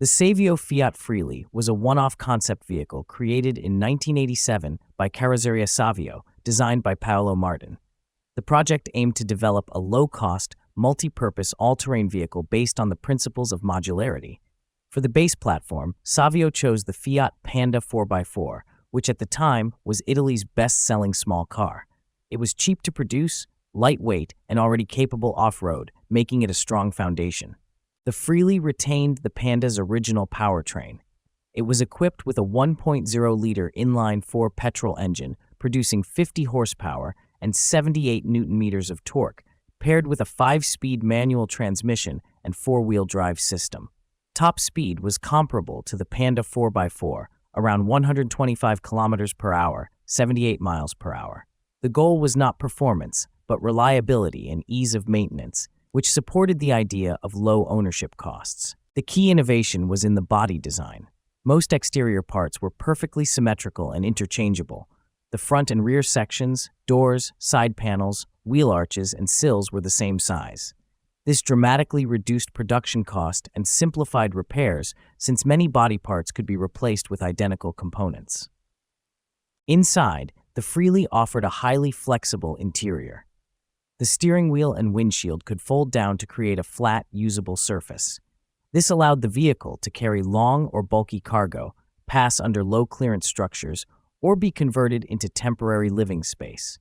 The Savio Fiat Freely was a one-off concept vehicle created in 1987 by Carrozzeria Savio, designed by Paolo Martin. The project aimed to develop a low-cost, multi-purpose all-terrain vehicle based on the principles of modularity. For the base platform, Savio chose the Fiat Panda 4x4, which at the time was Italy's best-selling small car. It was cheap to produce, lightweight, and already capable off-road, making it a strong foundation. The Freely retained the Panda's original powertrain. It was equipped with a 1.0-liter inline-4 petrol engine, producing 50 horsepower and 78 newton-meters of torque, paired with a 5-speed manual transmission and 4-wheel drive system. Top speed was comparable to the Panda 4x4, around 125 kilometers per hour, 78 miles per hour. The goal was not performance, but reliability and ease of maintenance, which supported the idea of low ownership costs. The key innovation was in the body design. Most exterior parts were perfectly symmetrical and interchangeable. The front and rear sections, doors, side panels, wheel arches, and sills were the same size. This dramatically reduced production cost and simplified repairs, since many body parts could be replaced with identical components. Inside, the Freely offered a highly flexible interior. The steering wheel and windshield could fold down to create a flat, usable surface. This allowed the vehicle to carry long or bulky cargo, pass under low-clearance structures, or be converted into temporary living space.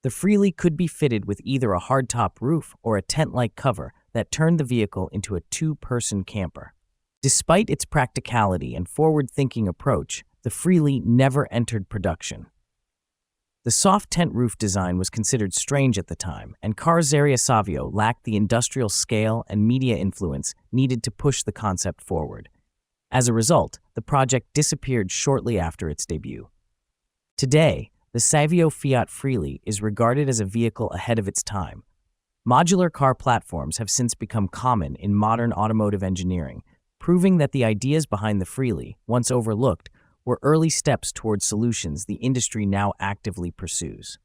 The Freely could be fitted with either a hardtop roof or a tent-like cover that turned the vehicle into a two-person camper. Despite its practicality and forward-thinking approach, the Freely never entered production. The soft tent roof design was considered strange at the time, and Carrozzeria Savio lacked the industrial scale and media influence needed to push the concept forward. As a result, the project disappeared shortly after its debut. Today, the Savio Fiat Freely is regarded as a vehicle ahead of its time. Modular car platforms have since become common in modern automotive engineering, proving that the ideas behind the Freely, once overlooked, were early steps towards solutions the industry now actively pursues.